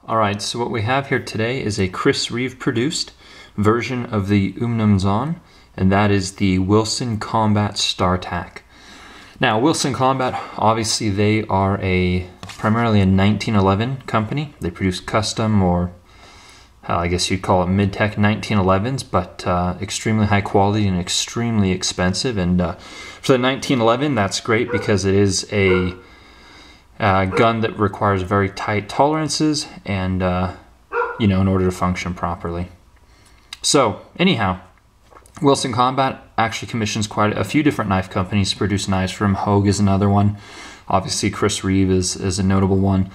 Alright, so what we have here today is a Chris Reeve produced version of the Umnumzaan, and that is the Wilson Combat Star-Tac. Now, Wilson Combat, obviously they are primarily a 1911 company. They produce custom, or I guess you'd call it mid-tech 1911s, but extremely high quality and extremely expensive. And for the 1911, that's great because it is a gun that requires very tight tolerances and, in order to function properly. So, anyhow, Wilson Combat actually commissions quite a few different knife companies to produce knives for him. Hogue is another one. Obviously, Chris Reeve is a notable one.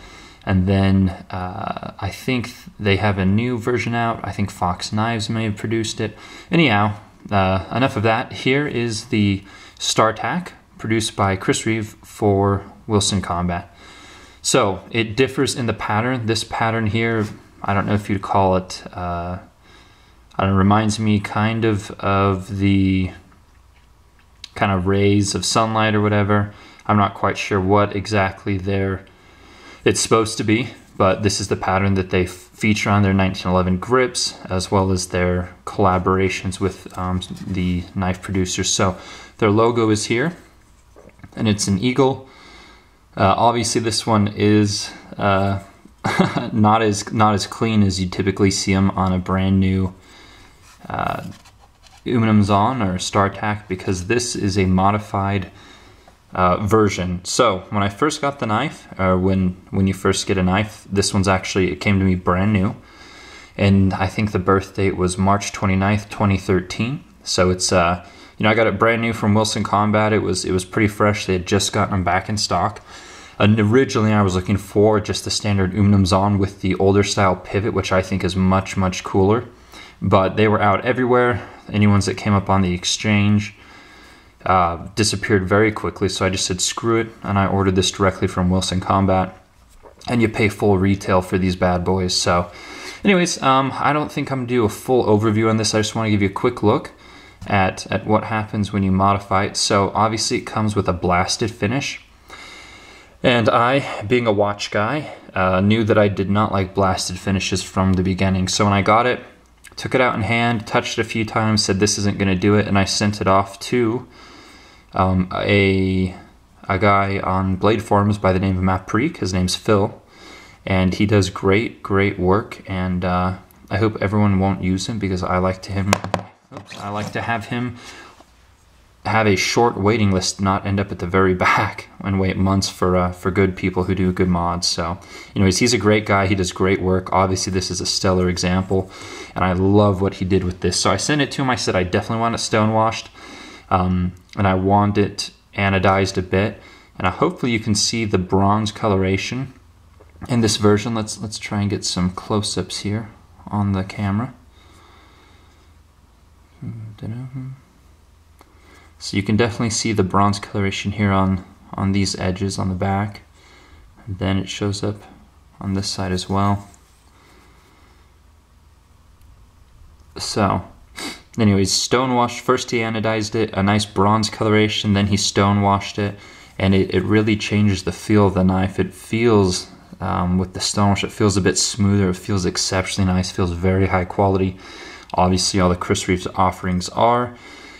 And then I think they have a new version out. I think Fox Knives may have produced it. Anyhow, enough of that. Here is the Star-Tac produced by Chris Reeve for Wilson Combat. So it differs in the pattern. This pattern here, I don't know if you'd call it, it reminds me kind of the kind of rays of sunlight or whatever. I'm not quite sure what exactly it's supposed to be, but this is the pattern that they feature on their 1911 grips, as well as their collaborations with the knife producers. So their logo is here, and it's an eagle. Obviously, this one is not as clean as you typically see them on a brand new Umnumzaan or Star-Tac, because this is a modified version. So when I first got the knife, or when you first get a knife, this one's it came to me brand new, and I think the birth date was March 29th, 2013. So it's I got it brand new from Wilson Combat. It was pretty fresh. They had just gotten them back in stock. And originally I was looking for just the standard Umnumzaan with the older style pivot, which I think is much, much cooler. But they were out everywhere. Any ones that came up on the exchange disappeared very quickly, so I just said screw it, and I ordered this directly from Wilson Combat. And you pay full retail for these bad boys. So anyways, I don't think I'm going to do a full overview on this. I just want to give you a quick look at what happens when you modify it. So obviously it comes with a blasted finish. And I, being a watch guy, knew that I did not like blasted finishes from the beginning. So when I got it, took it out in hand, touched it a few times, said this isn't going to do it, and I sent it off to a guy on blade forums by the name of Mapreek. His name's Phil, and he does great work, and I hope everyone won't use him, because I like to have him have a short waiting list, not end up at the very back and wait months for good people who do good mods. So anyways, he's a great guy. He does great work. Obviously this is a stellar example, and I love what he did with this. So I sent it to him. I said I definitely want it stonewashed, and I want it anodized a bit, and hopefully you can see the bronze coloration in this version. Let's try and get some close-ups here on the camera. So you can definitely see the bronze coloration here on these edges on the back. And then it shows up on this side as well. So, anyways, stonewashed. First he anodized it, a nice bronze coloration, then he stonewashed it, and it really changes the feel of the knife. It feels, with the stonewash, it feels a bit smoother, it feels exceptionally nice, feels very high quality. Obviously all the Chris Reeve's offerings are,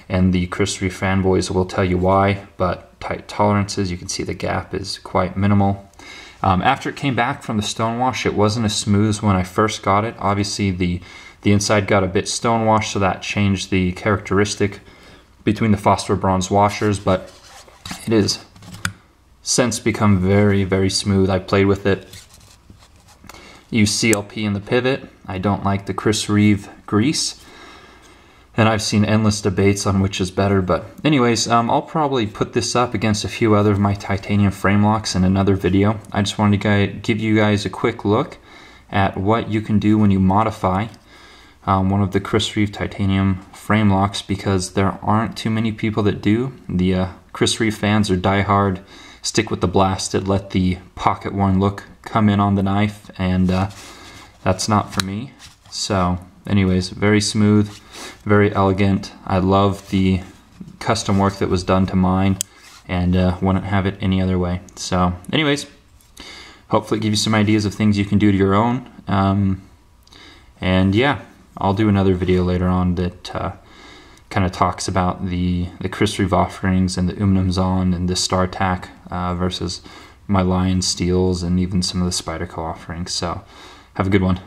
and the Chris Reeve fanboys will tell you why, but tight tolerances, you can see the gap is quite minimal. After it came back from the stonewash, it wasn't as smooth as when I first got it. Obviously the inside got a bit stonewashed, so that changed the characteristic between the phosphor bronze washers, but it is since become very smooth. I played with it. Use CLP in the pivot. I don't like the Chris Reeve grease. And I've seen endless debates on which is better, but anyways, I'll probably put this up against a few other of my titanium frame locks in another video. I just wanted to give you guys a quick look at what you can do when you modify one of the Chris Reeve titanium frame locks, because there aren't too many people that do. The Chris Reeve fans are diehard, stick with the blasted, let the pocket worn look come in on the knife, and that's not for me. So anyways, very smooth, very elegant. I love the custom work that was done to mine, and wouldn't have it any other way. So anyways, hopefully give you some ideas of things you can do to your own, And yeah, I'll do another video later on that kind of talks about the Chris Reeve offerings and the Umnumzaan and the Star-Tac versus my Lion Steels and even some of the Spyderco offerings. So have a good one.